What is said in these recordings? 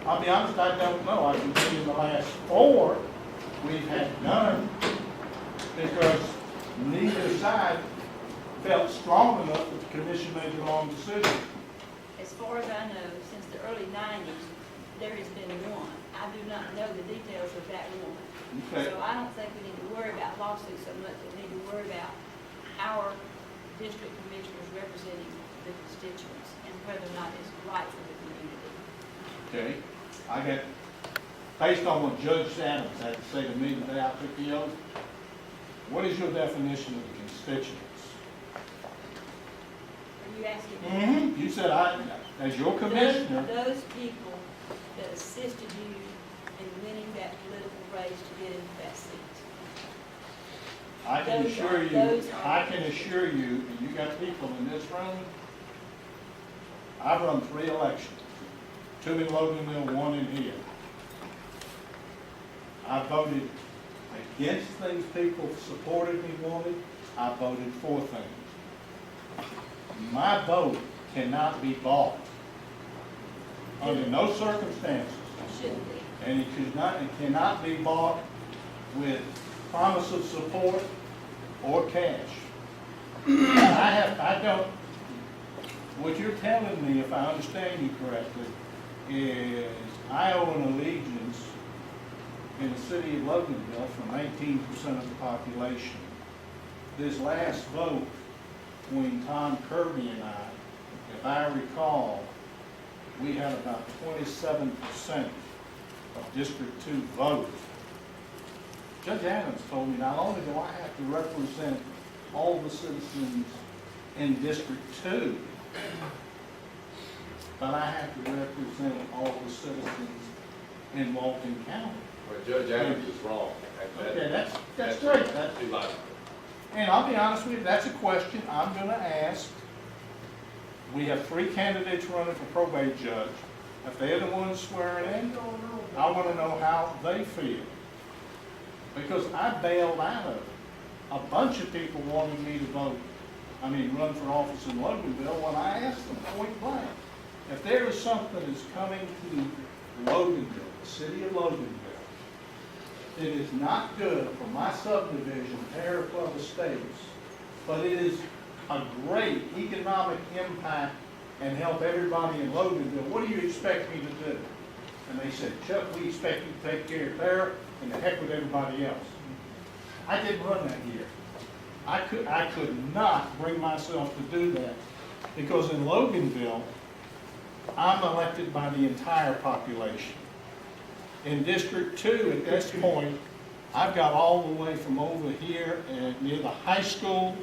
I'll be honest, I don't know. I can tell you the last 4 we've had none because neither side felt strong enough that the commission made the wrong decision. As far as I know, since the early 90s, there has been one. I do not know the details of that one. Okay. So I don't think we need to worry about lawsuits so much. We need to worry about our district commissioners representing the constituents and whether or not it's right for the community. Okay. I got, based on what Judge Adams had to say to me the day I took the oath, what is your definition of the constituents? Are you asking me? You said as your commissioner. Those people that assisted you in winning that political race to get into that seat. I can Those assure are- you, those are- I can assure you, and you got people in this room, I've run 3 elections, 2 in Loganville, 1 in here. I voted against things people supported me wanted. I voted for things. My vote cannot be bought under no circumstances. Shouldn't be. And it cannot be bought with promise of support or cash. I don't, what you're telling me, if I understand you correctly, is I owe an allegiance in the city of Loganville from 18% of the population. This last vote between Tom Kirby and I, if I recall, we had about 27% of District 2 vote. Judge Adams told me not only do I have to represent all the citizens in District 2, but I have to represent all the citizens in Walton County. Well, Judge Adams is wrong. Okay, that's great. That's too logical. And I'll be honest with you, that's a question I'm going to ask. We have 3 candidates running for probate judge. If they're the ones swearing in, I want to know how they feel. Because I bailed out of it. A bunch of people wanted me to vote, run for office in Loganville when I asked them point blank. If there is something that's coming to Loganville, the city of Loganville, it is not good for my subdivision, Terra Club Estates, but it is a great economic impact and help everybody in Loganville. What do you expect me to do? And they said, Chuck, we expect you to take care of Terra and the heck with everybody else. I didn't run that year. I could not bring myself to do that because in Loganville, I'm elected by the entire population. In District 2, at this point, I've got all the way from over here and near the high school,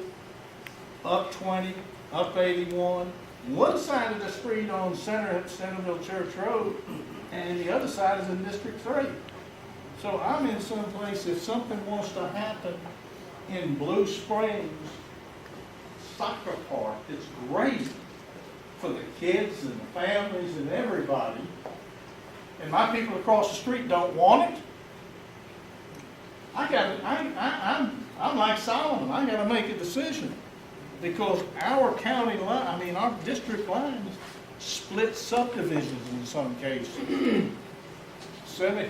up 20, up 81, one side of the street on Centerville Church Road, and the other side is in District 3. So I'm in some place, if something wants to happen in Blue Springs soccer park, it's great for the kids and the families and everybody. And my people across the street don't want it. I'm like Solomon. I got to make a decision because our county line, our district lines split subdivisions in some cases. 70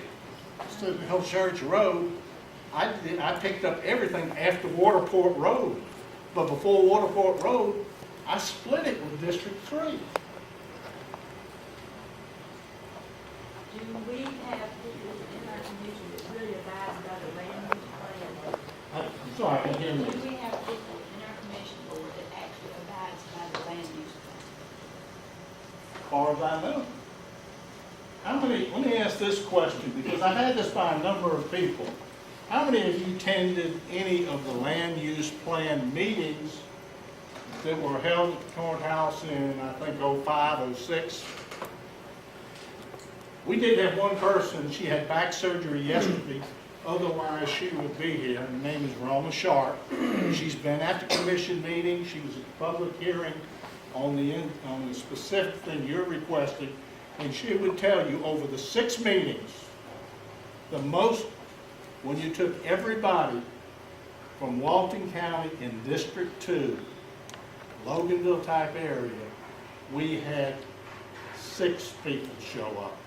Hill Church Road, I picked up everything after Waterport Road, but before Waterport Road, I split it with District 3. Do we have people in our commission that really abides by the land use plan? I'm sorry, I can't hear Do you. we have people in our commission board that actually abides by the land use plan? As far as I know. Let me ask this question, because I've had this by a number of people. How many of you attended any of the land use plan meetings that were held at the courthouse in, I think, 05, 06? We did have one person, she had back surgery yesterday, otherwise she would be here. Her name is Roma Sharp. She's been at the commission meeting, she was at the public hearing on the specific thing you're requesting, and she would tell you over the 6 meetings, the most, when you took everybody from Walton County in District 2, Loganville type area, we had 6 people show up.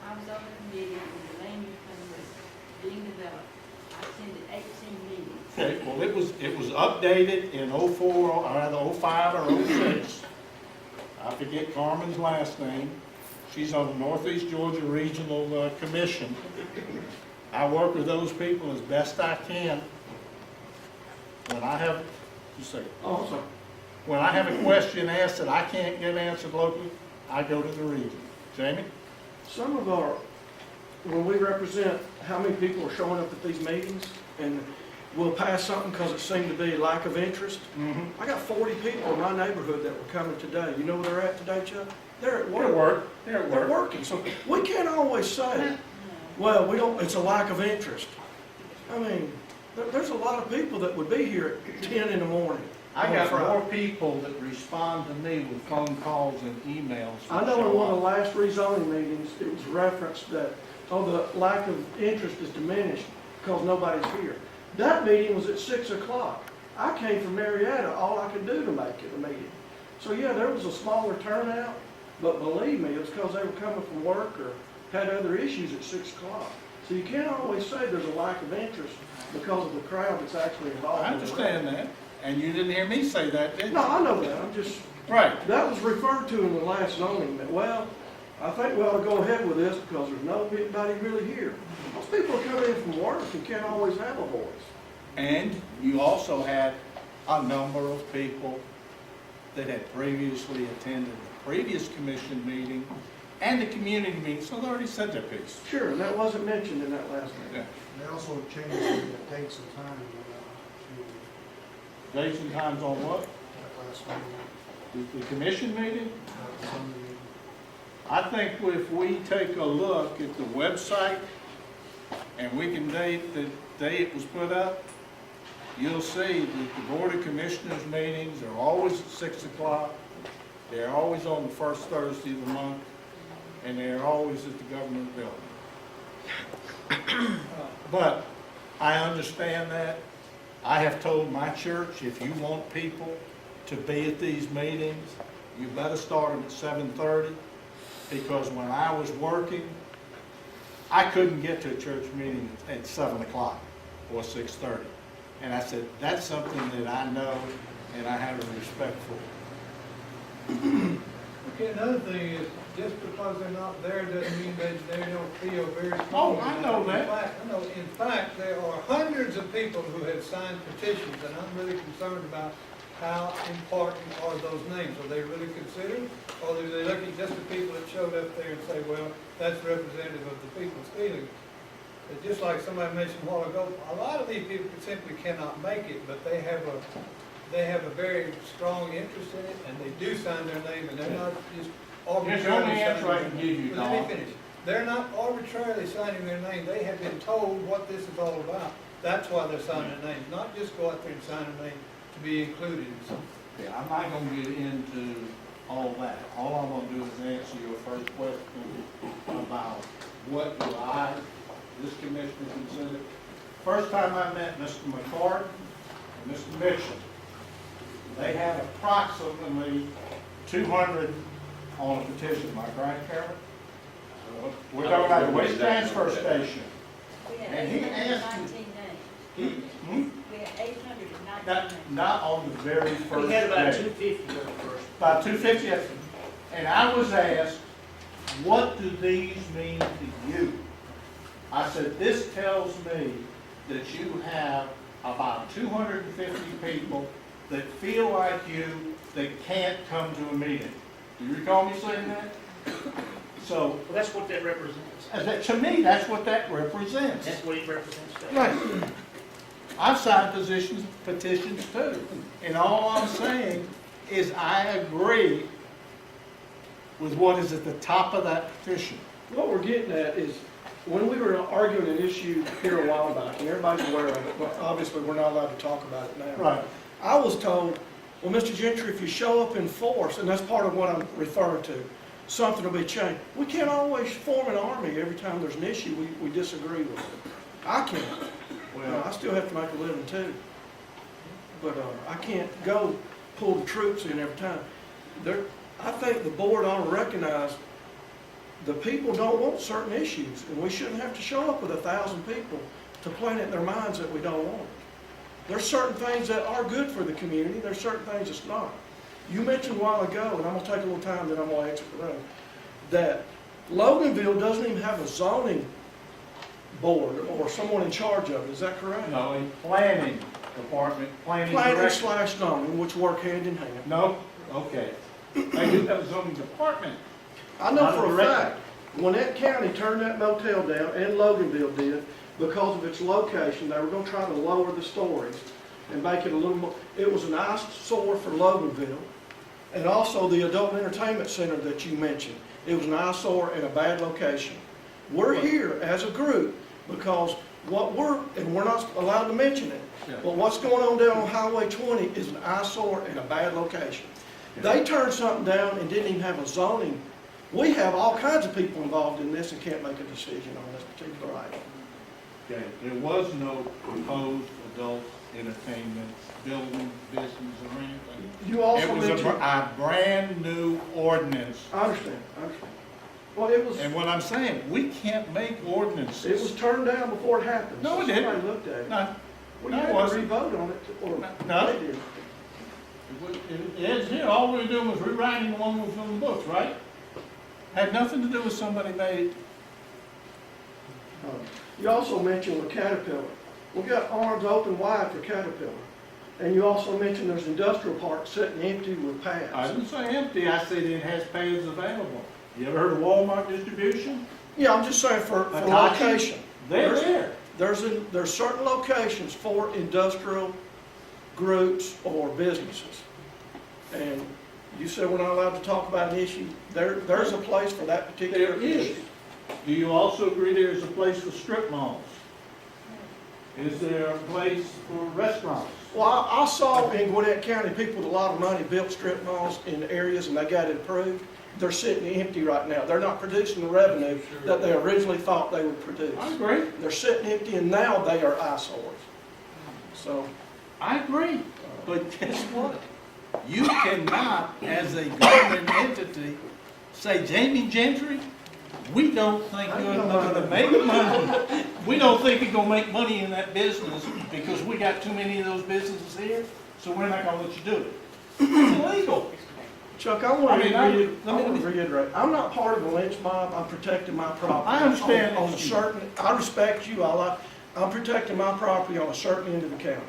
I was on the committee when the land use plan was being developed. I attended 18 meetings. Okay, well, it was updated in '04, or either '05 or '06. I forget Carmen's last name. She's on the Northeast Georgia Regional Commission. I work with those people as best I can. When I have, just a second. Oh, sorry. When I have a question asked that I can't get answered locally, I go to the region. Jamie? Some of our, when we represent how many people are showing up at these meetings, and we'll pass something because it seemed to be lack of interest. I got 40 people in my neighborhood that were coming today. You know where they're at today, Chuck? They're at work. They're working. So we can't always say, well, we don't, it's a lack of interest. I mean, there's a lot of people that would be here at 10 in the morning. I got more people that respond to me with phone calls and emails. I know in one of the last rezoning meetings, it was referenced that, oh, the lack of interest is diminished because nobody's here. That meeting was at 6 o'clock. I came from Marietta, all I could do to make it a meeting. So yeah, there was a smaller turnout, but believe me, it's because they were coming from work or had other issues at 6 o'clock. So you can't always say there's a lack of interest because of the crowd that's actually involved. I understand that, and you didn't hear me say that, did you? No, I know that. I'm just, Right. that was referred to in the last zoning, that, well, I think we ought to go ahead with this because there's nobody really here. Those people are coming in from work and can't always have a voice. And you also had a number of people that had previously attended the previous commission meeting and the community meeting, so they already said their piece. Sure, and that wasn't mentioned in that last Yeah. meeting. They also changed the dates and time to Dates and times on what? that last meeting. The commission meeting? Sunday. I think if we take a look at the website and we can date the day it was put up, you'll see that the Board of Commissioners meetings are always at 6 o'clock. They're always on the first Thursday of the month, and they're always at the government building. But I understand that. I have told my church, if you want people to be at these meetings, you better start them at 7:30, because when I was working, I couldn't get to a church meeting at 7 o'clock or 6:30. And I said, that's something that I know and I have a respect for. Okay, another thing is, just because they're not there doesn't mean that they don't feel very Oh, strongly. I know that. In fact, there are hundreds of people who have signed petitions, and I'm really concerned about how important are those names? Are they really considered? Or do they look at just the people that showed up there and say, well, that's representative of the people's feelings? But just like somebody mentioned a while ago, a lot of these people simply cannot make it, but they have a very strong interest in it, and they do sign their name, and they're not just Here's the only arbitrarily answer I signing can their give you, name. Let me Don. finish. They're not arbitrarily signing their name. They have been told what this is all about. That's why they're signing their names, not just go out there and sign their name to be included in something. Yeah, I'm not gonna get into all that. All I'm gonna do is answer your first question about what do I, this commissioner, consider. First time I met Mr. McCord and Mr. Mitchell, they had approximately 200 on a petition, am I right, Carolyn? We're talking about the waste transfer station. We had And he asked 819 names. We had 819 Not, names. not on the very first We had about day. 250 on the first. About 250, and I was asked, what do these mean to you? I said, this tells me that you have about 250 people that feel like you, that can't come to a meeting. Do you recall me saying that? So, Well, that's what that represents. to me, that's what that represents. That's what it represents. Right. I've signed petitions too, and all I'm saying is I agree with what is at the top of that petition. What we're getting at is, when we were arguing an issue here a while back, and everybody's aware of it, but obviously we're not allowed to talk about it now. Right. I was told, well, Mr. Gentry, if you show up in force, and that's part of what I'm referring to, something will be changed. We can't always form an army every time there's an issue we disagree with. I can't. Well, I still have to make a living too. But I can't go pull the troops in every time. I think the board ought to recognize the people don't want certain issues, and we shouldn't have to show up with 1,000 people to plant it in their minds that we don't want it. There's certain things that are good for the community, there's certain things that's not. You mentioned a while ago, and I'm gonna take a little time, then I'm gonna exit the room, that Loganville doesn't even have a zoning board or someone in charge of it, is that correct? No, a planning department, planning Planning director. slash zoning, which work hand in hand. No, okay. They do have a zoning department. I know Not a for a director. fact, Gwinnett County turned that motel down, and Loganville did, because of its location. They were gonna try to lower the stories and make it a little more, it was an eyesore for Loganville. And also the adult entertainment center that you mentioned. It was an eyesore and a bad location. We're here as a group because and we're not allowed to mention it, Yeah. but what's going on down on Highway 20 is an eyesore and a bad location. They turned something down and didn't even have a zoning. We have all kinds of people involved in this and can't make a decision on this particular item. Okay, there was no proposed adult entertainment building, business, or anything. You also It was mentioned, a brand new ordinance. I understand. Well, it was saying, we can't make ordinances. turned down before it happened. No, it So didn't. Somebody looked at it. No, Well, no, you it had to wasn't. re-vote on it, or No. they did. Ed's here, all we were doing was rewriting the one that was on the books, right? Had nothing to do with somebody made. You also mentioned with Caterpillar. We got arms open wide for Caterpillar. And you also mentioned there's industrial parks sitting empty with I pads. didn't say empty, I said it has pads available. You ever heard of Walmart distribution? Yeah, I'm just saying for Hitachi? location. They're there. There's certain locations for industrial groups or businesses. And you said we're not allowed to talk about an issue. There's a place for that particular There is. issue. Do you also agree there's a place for strip malls? Is there a place for restaurants? Well, I saw in Gwinnett County, people with a lot of money built strip malls in areas and they got it approved. They're sitting empty right now. They're not producing the revenue that they originally thought they would produce. I agree. They're sitting empty and now they are eyesores. So, I agree, but guess what? You cannot, as a government entity, say, Jamie Gentry, we don't think you're gonna make money. We don't think you're gonna make money in that business because we got too many of those businesses here, so we're not gonna let you do it. It's illegal. Chuck, I want I to mean, let me- reiterate, I'm not part of a lynch mob, I'm protecting my property. I understand On a that you- certain, I respect you, I'm protecting my property on a certain end of the county.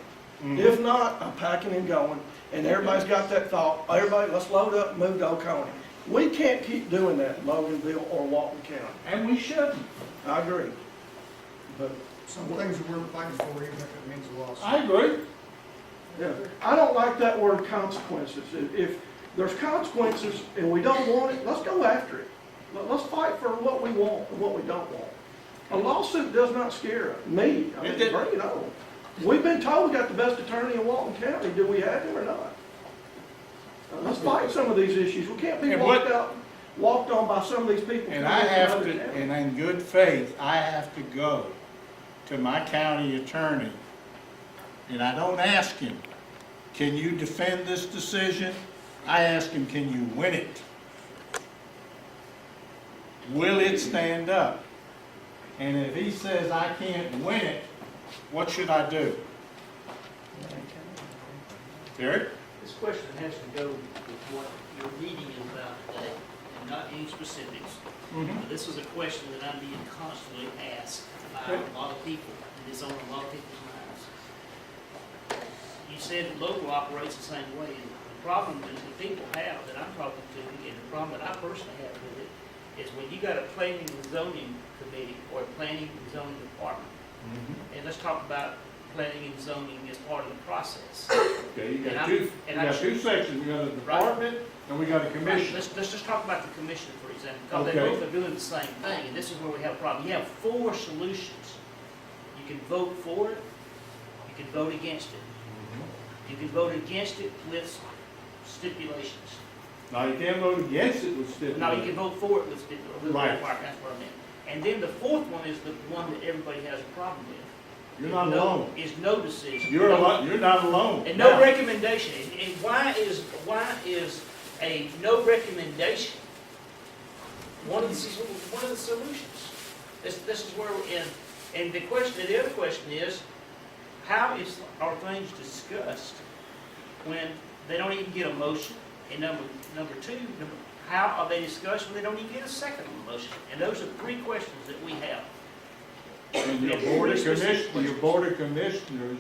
Mm-hmm. If not, I'm packing and going, and everybody's got that thought, everybody, let's load up and move to Oconee. We can't keep doing that in Loganville or Walton County. And we shouldn't. I agree. But, Some things are worth fighting for, even if it means a loss. I agree. yeah, I don't like that word consequences. If there's consequences and we don't want it, let's go after it. Let's fight for what we want and what we don't want. A lawsuit does not scare me. I mean, It did- bring it on. We've been told we got the best attorney in Walton County. Do we have him or not? Let's fight some of these issues. We can't be And walked on by some of these people. And coming I from have other to, counties. and in good faith, I have to go to my county attorney, and I don't ask him, can you defend this decision? I ask him, can you win it? Will it stand up? And if he says I can't win it, what should I do? Derek? This question has to go with what your meeting is about today, and not any specifics. This is a question that I'm being constantly asked by a lot of people, and it's on a lot of people's minds. You said that local operates the same way, and the problem that the people have that I'm talking to, and the problem that I personally have with it, is when you got a planning and zoning committee or a planning and zoning department, and let's talk about planning and zoning as part of the process. Okay, you And got I'm- two, you and got I'm- two sections, you got a department, and we got a commission. Let's just talk about the commission, for example, because they Okay. both are doing the same thing, and this is where we have a problem. You have 4 solutions. You can vote for it, you can vote against it. You can vote against it with stipulations. Now, you can't vote against it with stipulations. Now, you can vote for it with stipulations. Right. That's what I meant. And then the 4th one is the one that everybody has a problem with. You're not No- alone. Is no decision. You're not alone. And no Now, recommendation. And why is a no recommendation one of the solutions. This is where we're in. And the other question is, are things discussed when they don't even get a motion? And number two, how are they discussed when they don't even get a second motion? And those are three questions that we have. And your board of commissioners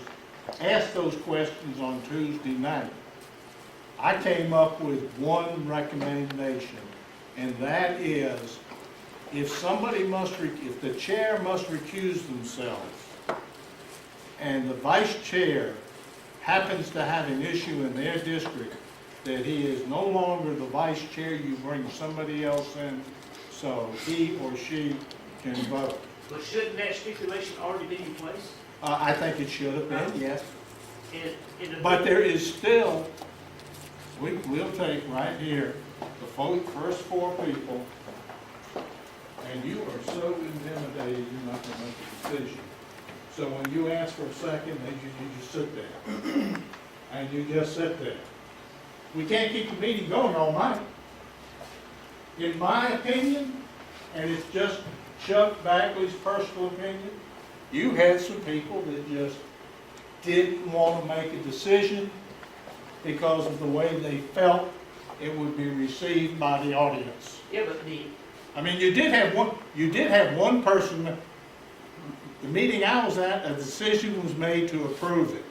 asked those questions on Tuesday night. I came up with one recommendation, and that is, if the chair must recuse themselves, and the vice chair happens to have an issue in their district, that he is no longer the vice chair, you bring somebody else in, so he or she can vote. But shouldn't that stipulation already be in place? I think it should have been, yes. In But there is still, we'll take right here, the first four people, and you are so intimidated, you're not gonna make a decision. So when you ask for a second, you just sit there. And you just sit there. We can't keep the meeting going all night. In my opinion, and it's just Chuck Bagley's personal opinion, you had some people that just didn't want to make a decision because of the way they felt it would be received by the audience. Yeah, but I mean, you did have one person, the meeting I was at, a decision was made to approve it.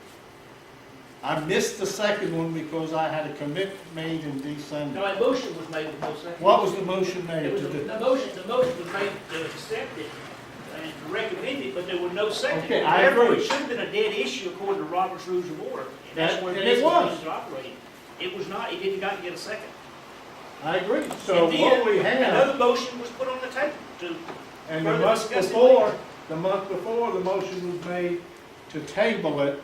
I missed the second one because I had a commitment made in December. no, a motion was made with no second. What was the motion made It was to do? the motion was made to accept it and to recommend it, but there was no second. Okay, I Therefore, agree. it should have been a dead issue according to Robert's Rules of Order. And that's where And the it was. is operating. It was not, it did not get a second. I agree. So And what then we have, another motion was put on the table to and the further month discuss it before, later. the motion was made to table it.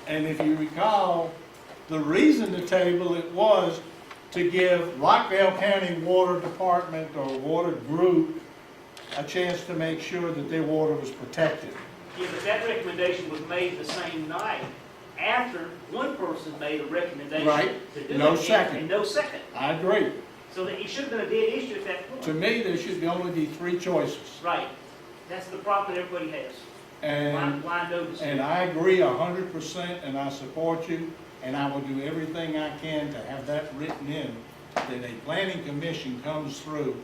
And if you recall, the reason to table it was to give Rockdale County Water Department or Water Group a chance to make sure that their water was protected. Yeah, but that recommendation was made the same night after one person made a recommendation Right. to do No it. second. And no second. I agree. So that it should have been a dead issue at that point. To me, there should only be three choices. Right. That's the problem that everybody has. And Why no decision? And I agree 100%, and I support you, and I will do everything I can to have that written in, that a planning commission comes through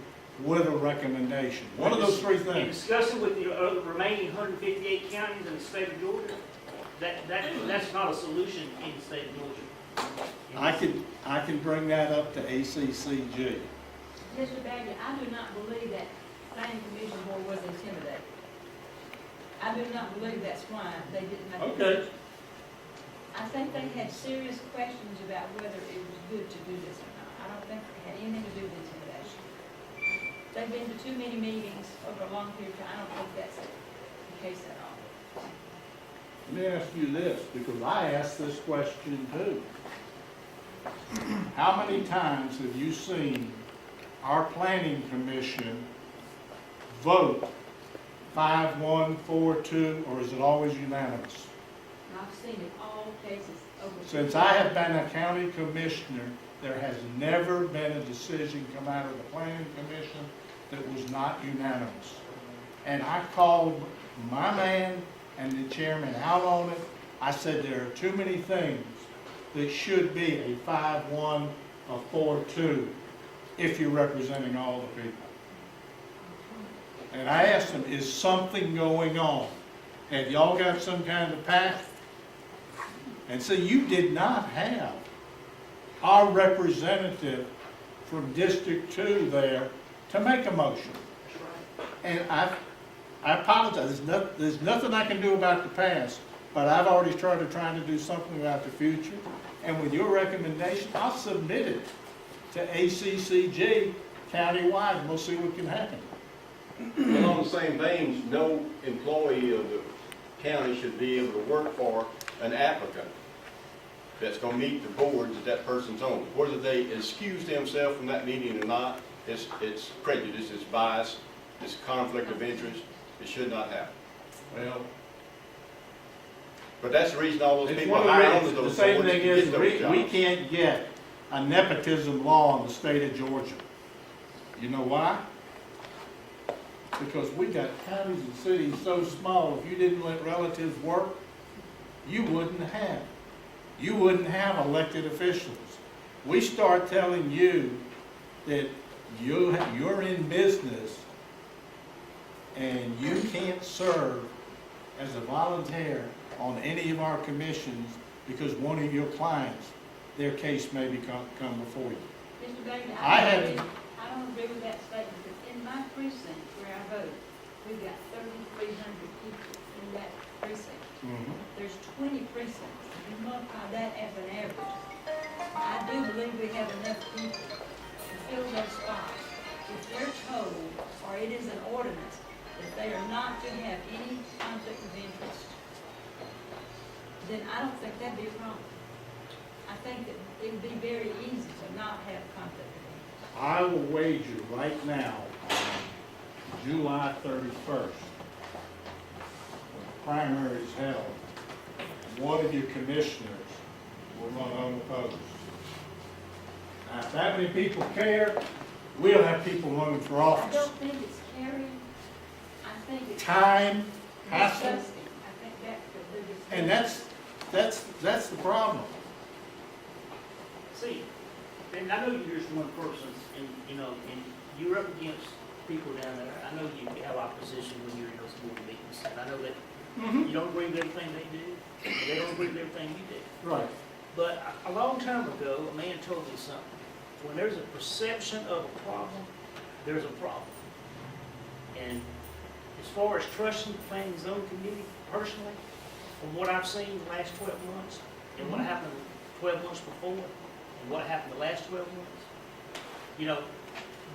with a recommendation. One of those three In things. discussing with the remaining 158 counties in the state of Georgia, that's not a solution in the state of Georgia. I can bring that up to ACCG. Mr. Bagley, I do not believe that planning commission board was intimidated. I do not believe that's why they didn't make a Okay. decision. I think they had serious questions about whether it was good to do this or not. I don't think it had anything to do with intimidation. They've been to too many meetings over a long period of time. I don't think that's the case at all. Let me ask you this, because I asked this question too. How many times have you seen our planning commission vote 5-1, 4-2, or is it always unanimous? I've seen in all cases over. Since I have been a county commissioner, there has never been a decision come out of the planning commission that was not unanimous. And I called my man and the chairman out on it. I said there are too many things that should be a 5-1, a 4-2, if you're representing all the people. And I asked them, is something going on? Have y'all got some kind of pact? And so you did not have our representative from District 2 there to make a motion. And I apologize, there's nothing I can do about the past, but I've already started trying to do something about the future. And with your recommendation, I'll submit it to ACCG countywide, and we'll see what can happen. And on the same vein, no employee of the county should be able to work for an applicant that's gonna meet the boards that person's on. Whether they excuse themselves from that meeting or not, it's prejudice, it's bias, it's conflict of interest. It should not happen. Well, But that's the reason all those it's people one are of hired the on those same boards to thing is, get those we jobs. can't get a nepotism law in the state of Georgia. You know why? Because we got counties and cities so small, if you didn't let relatives work, you wouldn't have. You wouldn't have elected officials. We start telling you that you're in business and you can't serve as a volunteer on any of our commissions because one of your clients, their case may come before you. Mr. Bagley, I I have- don't agree with that statement, because in my precinct where I vote, we've got 3,300 people in that precinct. There's 20 precincts. You multiply that as an average. I do believe we have enough people to fill those spots. If we're told, or it is an ordinance, that they are not to have any conflict of interest, then I don't think that'd be a problem. I think that it would be very easy to not have conflict of interest. I will wager right now, on July 31st, when the primary is held, one of your commissioners will run unopposed. Now, if that many people care, we'll have people running for I office. don't think it's caring, I think it's Time, hassle, disgusting. I think that could be disgusting. and that's the problem. See, and I know you're just one person, and, and you're up against people down there. I know you have opposition when you're in those board meetings, and I know that you don't agree with everything they do, and they don't agree with everything you do. Right. But a long time ago, a man told me something. When there's a perception of a problem, there's a problem. And as far as trusting the planning and zoning committee, personally, from what I've seen the last 12 months, and what happened 12 months before, and what happened the last 12 months,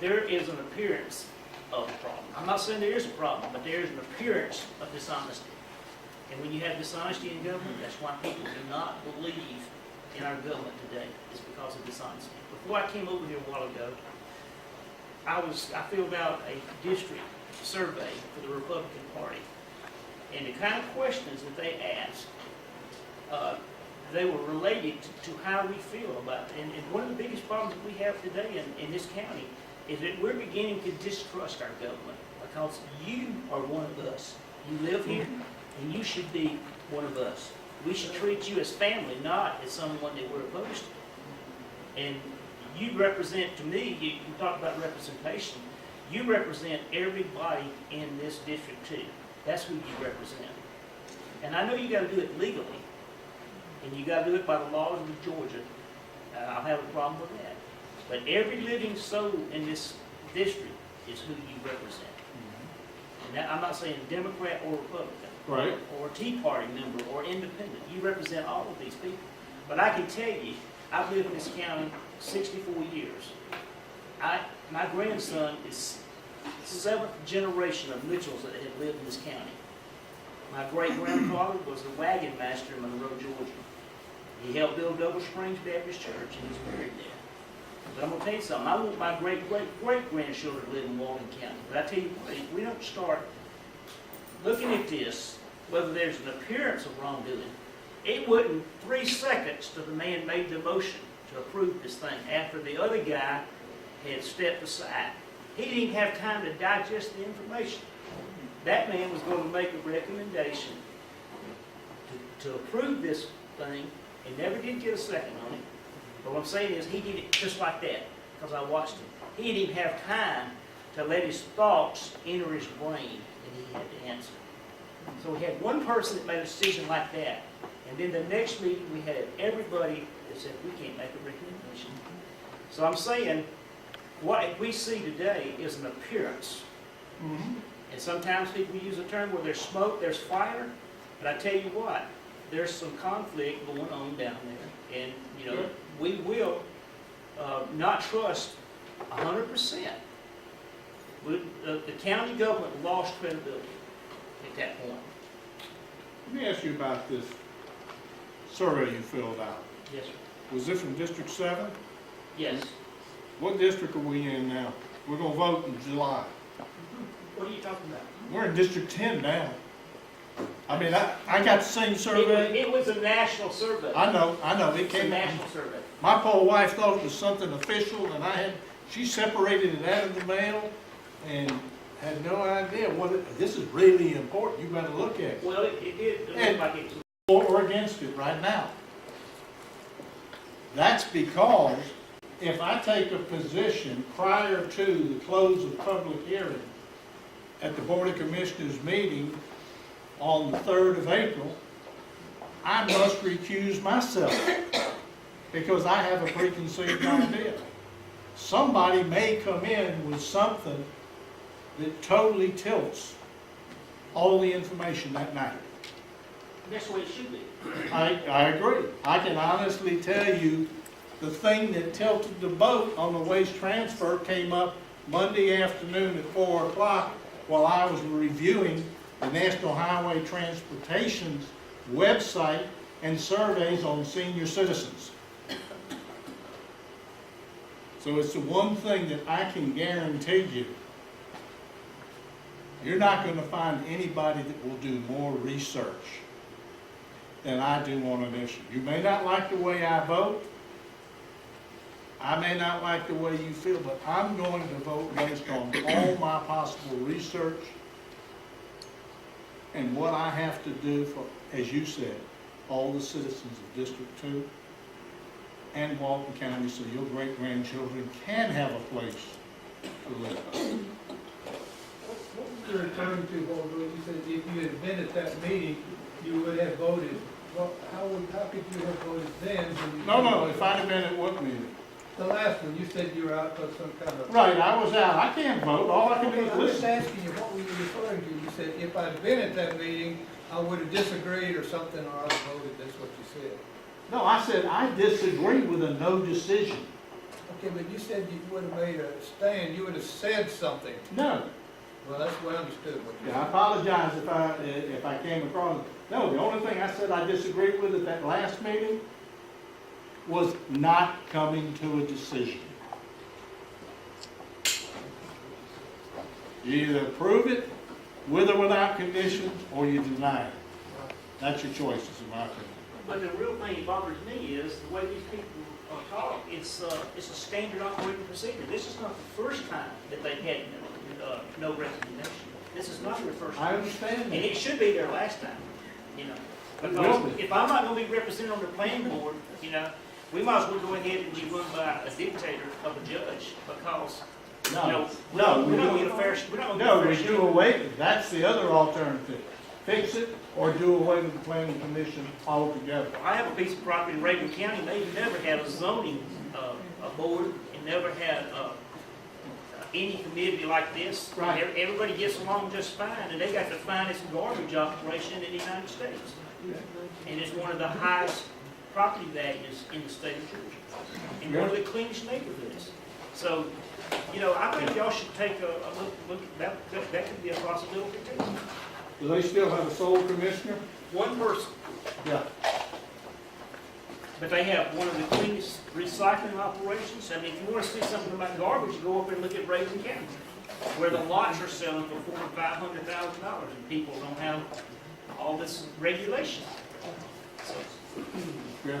there is an appearance of a problem. I'm not saying there is a problem, but there is an appearance of dishonesty. And when you have dishonesty in government, that's why people do not believe in our government today, is because of dishonesty. Before I came over here a while ago, I filled out a district survey for the Republican Party. And the kind of questions that they asked, they were related to how we feel about it. And one of the biggest problems that we have today in this county is that we're beginning to distrust our government because you are one of us. You live here, and you should be one of us. We should treat you as family, not as someone that we're opposed to. And you represent, to me, you talk about representation, you represent everybody in this district too. That's who you represent. And I know you gotta do it legally, and you gotta do it by the laws of Georgia. I'll have a problem with that. But every living soul in this district is who you represent. And that, I'm not saying Democrat or Republican. Right. Or Tea Party member, or independent. You represent all of these people. But I can tell you, I've lived in this county 64 years. My grandson is 7th generation of Mitchells that have lived in this county. My great-grandfather was a wagon master in Monroe, Georgia. He helped build Double Springs Baptist Church, and he's buried there. But I'm going to tell you something. I want my great-great-great-grandchildren to live in Walton County. But I tell you what, if we don't start looking at this, whether there's an appearance of wrongdoing, it wasn't 3 seconds till the man made the motion to approve this thing after the other guy had stepped aside. He didn't even have time to digest the information. That man was going to make a recommendation to approve this thing and never did get a second on it. But what I'm saying is he did it just like that because I watched him. He didn't even have time to let his thoughts enter his brain and he had to answer. So we had one person that made a decision like that. And then the next meeting we had everybody that said we can't make a recommendation. So I'm saying what we see today is an appearance. And sometimes people use a term where there's smoke, there's fire. But I tell you what, there's some conflict going on down there. And, we will not trust 100%. The county government lost credibility at that point. Let me ask you about this survey you filled out. Yes, sir. Was it from District 7? Yes. What district are we in now? We're gonna vote in July. What are you talking about? We're in District 10 now. I mean, I got the same survey. It was a national survey. I know, it It's a came, national survey. my poor wife thought it was something official, and She separated it out of the mail and had no idea this is really important, you better look at it. Well, it did look And- like it was. For or against it right now. That's because if I take a position prior to the close of public hearing at the Board of Commissioners meeting on the 3rd of April, I must recuse myself because I have a preconceived idea. Somebody may come in with something that totally tilts all the information that night. That's the way it should be. I agree. I can honestly tell you, the thing that tilted the boat on the waste transfer came up Monday afternoon at 4 o'clock while I was reviewing the National Highway Transportation's website and surveys on senior citizens. So it's the one thing that I can guarantee you. You're not going to find anybody that will do more research than I do on an issue. You may not like the way I vote. I may not like the way you feel, but I'm going to vote based on all my possible research and what I have to do for, as you said, all the citizens of District 2 and Walton County, so your great-grandchildren can have a place to live. What was you referring to, Walter? You said if you had been at that meeting, you would have voted. Well, how could you have voted then? When you No, if I'd have been at what meeting? The last one, you said you were out for some kind of. Right, I was out. I can't vote. All I can do is I'm just listen. asking you, what were you referring to? You said if I'd been at that meeting, I would have disagreed or something, or I'd have voted. That's what you said. No, I said I disagree with a no decision. Okay, but you said you would have made a stand. You would have said something. No. Well, that's what I understood. What you Yeah, I apologize if I came across. No, the only thing I said I disagreed with at that last meeting was not coming to a decision. You either approve it with or without conditions, or you deny it. That's your choices, in my opinion. But the real thing that bothers me is the way these people talk. It's a standard operating procedure. This is not the first time that they've had no recommendation. This is not their first I time. understand And that. it should be their last time, you know. It Because will be. if I'm not gonna be represented on the planning board, you know, we might as well go ahead and be run by a dictator of a judge, because, you know, we're not gonna get a fair, we're not gonna get No, a fair we shake. do away, that's the other alternative. Fix it or do away with the planning commission altogether. I have a piece of property in Reagan County, they never had a zoning, a board, and never had, any committee like this. Right. Everybody gets along just fine, and they got the finest garbage operation in the United States. And it's one of the highest property values in the state of Georgia, and one of the cleanest neighborhoods. So, you know, I think y'all should take a look, that could be a possibility too. Do they still have a sole commissioner? One person, Yeah. but they have one of the cleanest recycling operations. I mean, if you want to see something about garbage, go up and look at Reagan County, where the lots are selling for $400,000 and $500,000, and people don't have all this regulation. So, Yeah.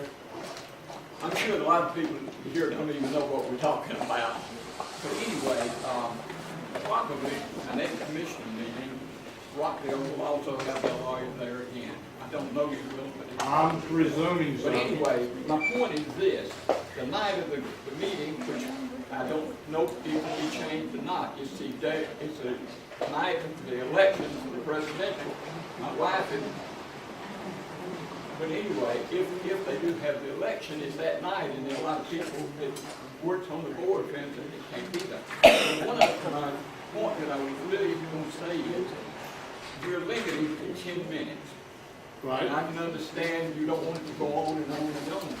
I'm sure a lot of people here don't even know what we're talking about. But anyway, probably an next commission meeting, Rockley will also have a lawyer there again. I don't know you will, but. I'm presuming so. But anyway, my point is this, the night of the meeting, which I don't know if it will be changed or not, it's the day, it's the night of the election for the presidential. My wife is, but anyway, if they do have the election, it's that night, and there are a lot of people that works on the board, for instance, that can't be there. And one of my point that I was really going to say is, we're limited to 10 minutes. Right. And I can understand you don't want it to go on and on and on.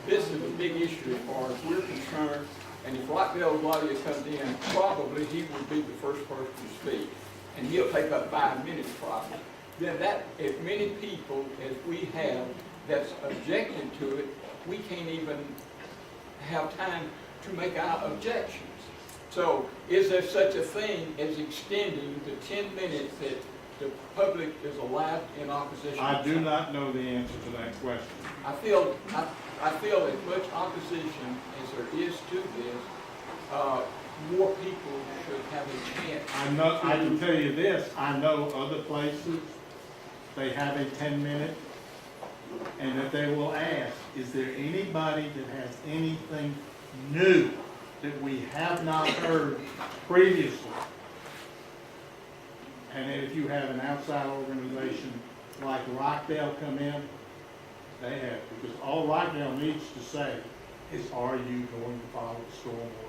This is a big issue as far as we're concerned, and if Rockville's lawyer comes in, probably he will be the first person to speak, and he'll take up 5 minutes probably. Then that, if many people as we have that's objected to it, we can't even have time to make our objections. So is there such a thing as extending the 10 minutes that the public is allowed in opposition? I do not know the answer to that question. I feel as much opposition as there is to this, more people should have a chance. I can tell you this, I know other places, they have a 10-minute, and that they will ask, is there anybody that has anything new that we have not heard previously? And then if you have an outside organization like Rockdale come in, they have, because all Rockdale needs to say is, are you going to follow the stormwater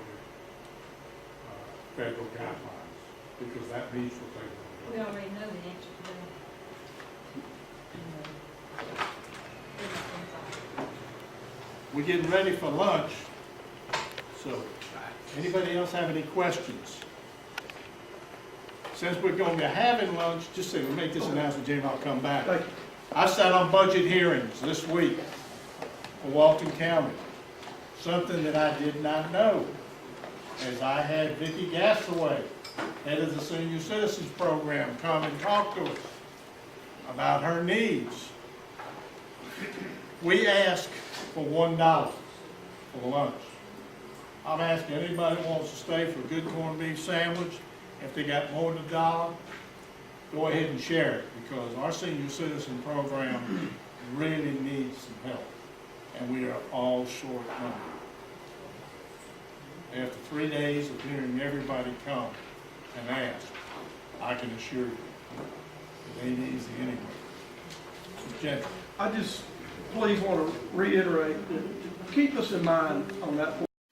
federal guidelines? Because that means what they We want to do. already know the answer to that. We're getting ready for lunch, so anybody else have any questions? Since we're going to be having lunch, just say, we'll make this announcement, Jim, I'll come back. Thank you. I sat on budget hearings this week for Walton County, something that I did not know, as I had Vicki Gassaway, head of the Senior Citizens Program, come and talk to us about her needs. We ask for $1 for lunch. I'm asking anybody who wants to stay for a good corned beef sandwich, if they got more than $1, go ahead and share it, because our senior citizen program really needs some help, and we are all short-handed. After 3 days of hearing everybody come and ask, I can assure you, it ain't easy anyway. Jen? I just please want to reiterate that, keep us in mind on that